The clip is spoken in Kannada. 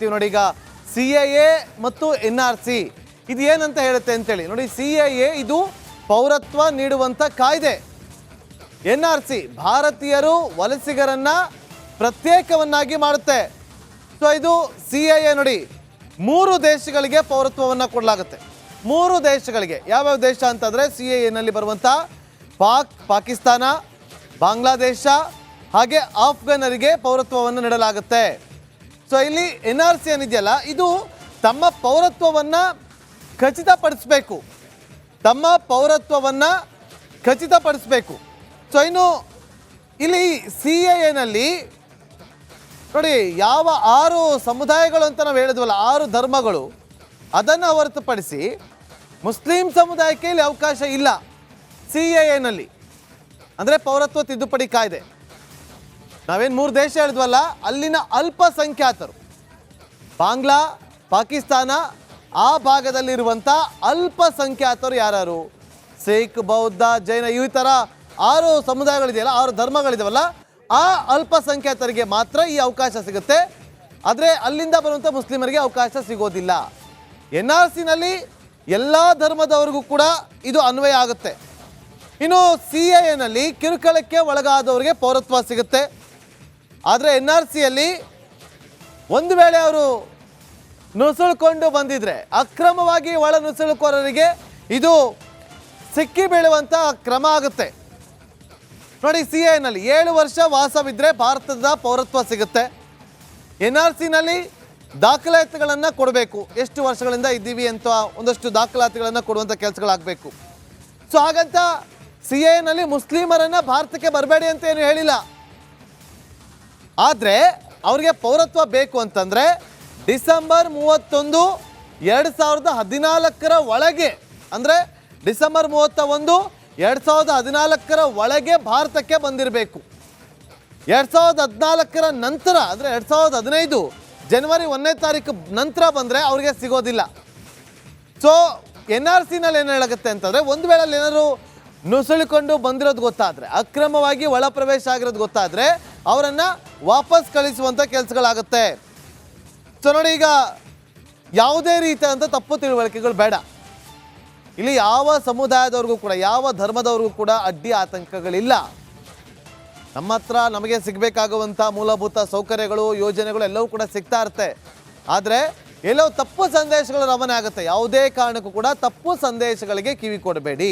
ಹೇಳ್ತೀವಿ ನೋಡಿ. ಈಗ CAA ಮತ್ತು NRC ಇದು ಏನಂತ ಹೇಳುತ್ತೆ ಅಂತೇಳಿ ನೋಡಿ. CAA ಇದು ಪೌರತ್ವ ನೀಡುವಂಥ ಕಾಯ್ದೆ. NRC ಭಾರತೀಯರು ವಲಸಿಗರನ್ನ ಪ್ರತ್ಯೇಕವನ್ನಾಗಿ ಮಾಡುತ್ತೆ. ಸೊ ಇದು CAA ನೋಡಿ 3 ದೇಶಗಳಿಗೆ ಪೌರತ್ವವನ್ನು ಕೊಡಲಾಗುತ್ತೆ. 3 ದೇಶಗಳಿಗೆ. ಯಾವ್ಯಾವ ದೇಶ ಅಂತಂದರೆ CAA ನಲ್ಲಿ ಬರುವಂಥ ಪಾಕಿಸ್ತಾನ, ಬಾಂಗ್ಲಾದೇಶ ಹಾಗೆ ಆಫ್ಘನರಿಗೆ ಪೌರತ್ವವನ್ನು ನೀಡಲಾಗುತ್ತೆ. ಸೊ ಇಲ್ಲಿ NRC ಏನಿದೆಯಲ್ಲ ಇದು ತಮ್ಮ ಪೌರತ್ವವನ್ನು ಖಚಿತಪಡಿಸಬೇಕು. ತಮ್ಮ ಪೌರತ್ವವನ್ನು ಖಚಿತಪಡಿಸಬೇಕು. ಸೊ ಇನ್ನು ಇಲ್ಲಿ CAA ನಲ್ಲಿ ನೋಡಿ ಯಾವ 6 ಸಮುದಾಯಗಳು ಅಂತ ನಾವು ಹೇಳಿದ್ವಲ್ಲ, 6 ಧರ್ಮಗಳು, ಅದನ್ನು ಹೊರತುಪಡಿಸಿ ಮುಸ್ಲಿಂ ಸಮುದಾಯಕ್ಕೆ ಇಲ್ಲಿ ಅವಕಾಶ ಇಲ್ಲ CAA ನಲ್ಲಿ. ಅಂದರೆ ಪೌರತ್ವ ತಿದ್ದುಪಡಿ ಕಾಯ್ದೆ. ನಾವೇನು 3 ದೇಶ ಹೇಳಿದ್ವಲ್ಲ, ಅಲ್ಲಿನ ಅಲ್ಪಸಂಖ್ಯಾತರು ಬಾಂಗ್ಲಾ, ಪಾಕಿಸ್ತಾನ ಆ ಭಾಗದಲ್ಲಿರುವಂಥ ಅಲ್ಪಸಂಖ್ಯಾತರು ಯಾರು? ಸಿಖ್, ಬೌದ್ಧ, ಜೈನ ಈ ಥರ 6 ಸಮುದಾಯಗಳಿದೆಯಲ್ಲ, 6 ಧರ್ಮಗಳಿದಾವಲ್ಲ, ಆ ಅಲ್ಪಸಂಖ್ಯಾತರಿಗೆ ಮಾತ್ರ ಈ ಅವಕಾಶ ಸಿಗುತ್ತೆ. ಆದರೆ ಅಲ್ಲಿಂದ ಬರುವಂಥ ಮುಸ್ಲಿಮರಿಗೆ ಅವಕಾಶ ಸಿಗೋದಿಲ್ಲ. NRC ನಲ್ಲಿ ಎಲ್ಲ ಧರ್ಮದವರಿಗೂ ಕೂಡ ಇದು ಅನ್ವಯ ಆಗುತ್ತೆ. ಇನ್ನು CAA ನಲ್ಲಿ ಕಿರುಕುಳಕ್ಕೆ ಒಳಗಾದವರಿಗೆ ಪೌರತ್ವ ಸಿಗುತ್ತೆ. ಆದರೆ NRCಯಲ್ಲಿ ಒಂದು ವೇಳೆ ಅವರು ನುಸುಳ್ಕೊಂಡು ಬಂದಿದ್ರೆ, ಅಕ್ರಮವಾಗಿ ಒಳ ನುಸುಳುಕೋರರಿಗೆ ಇದು ಸಿಕ್ಕಿ ಬೀಳುವಂಥ ಕ್ರಮ ಆಗುತ್ತೆ ನೋಡಿ. CAA ನಲ್ಲಿ 7 ವರ್ಷ ವಾಸವಿದ್ದರೆ ಭಾರತದ ಪೌರತ್ವ ಸಿಗುತ್ತೆ. NRC ನಲ್ಲಿ ದಾಖಲಾತಿಗಳನ್ನು ಕೊಡಬೇಕು. ಎಷ್ಟು ವರ್ಷಗಳಿಂದ ಇದ್ದೀವಿ ಅಂತ ಒಂದಷ್ಟು ದಾಖಲಾತಿಗಳನ್ನು ಕೊಡುವಂಥ ಕೆಲಸಗಳಾಗಬೇಕು. ಸೊ ಹಾಗಂತ CAA ನಲ್ಲಿ ಮುಸ್ಲಿಮರನ್ನು ಭಾರತಕ್ಕೆ ಬರಬೇಡಿ ಅಂತ ಏನು ಹೇಳಿಲ್ಲ. ಆದರೆ ಅವ್ರಿಗೆ ಪೌರತ್ವ ಬೇಕು ಅಂತಂದರೆ ಡಿಸೆಂಬರ್ 31, 2014 ಒಳಗೆ, ಅಂದರೆ ಡಿಸೆಂಬರ್ 31, 2014 ಒಳಗೆ ಭಾರತಕ್ಕೆ ಬಂದಿರಬೇಕು. 2014 ನಂತರ ಅಂದರೆ 2015 ಜನವರಿ 1ನೇ ತಾರೀಕು ನಂತರ ಬಂದರೆ ಅವ್ರಿಗೆ ಸಿಗೋದಿಲ್ಲ. ಸೊ NRC ನಲ್ಲಿ ಏನು ಹೇಳುತ್ತೆ ಅಂತಂದರೆ, ಒಂದು ವೇಳೆ ಅಲ್ಲಿ ಏನಾದರೂ ನುಸುಳಿಕೊಂಡು ಬಂದಿರೋದು ಗೊತ್ತಾದರೆ, ಅಕ್ರಮವಾಗಿ ಒಳ ಪ್ರವೇಶ ಆಗಿರೋದು ಗೊತ್ತಾದರೆ ಅವರನ್ನು ವಾಪಸ್ ಕಳಿಸುವಂಥ ಕೆಲಸಗಳಾಗುತ್ತೆ. ಸೊ ನೋಡಿ, ಈಗ ಯಾವುದೇ ರೀತಿಯಾದಂಥ ತಪ್ಪು ತಿಳುವಳಿಕೆಗಳು ಬೇಡ. ಇಲ್ಲಿ ಯಾವ ಸಮುದಾಯದವ್ರಿಗೂ ಕೂಡ, ಯಾವ ಧರ್ಮದವ್ರಿಗೂ ಕೂಡ ಅಡ್ಡಿ ಆತಂಕಗಳಿಲ್ಲ. ನಮ್ಮ ಹತ್ರ ನಮಗೆ ಸಿಗಬೇಕಾಗುವಂಥ ಮೂಲಭೂತ ಸೌಕರ್ಯಗಳು, ಯೋಜನೆಗಳು ಎಲ್ಲವೂ ಕೂಡ ಸಿಗ್ತಾ ಇರುತ್ತೆ. ಆದರೆ ಎಲ್ಲೋ ತಪ್ಪು ಸಂದೇಶಗಳು ರವಾನೆ ಆಗುತ್ತೆ. ಯಾವುದೇ ಕಾರಣಕ್ಕೂ ಕೂಡ ತಪ್ಪು ಸಂದೇಶಗಳಿಗೆ ಕಿವಿ ಕೊಡಬೇಡಿ.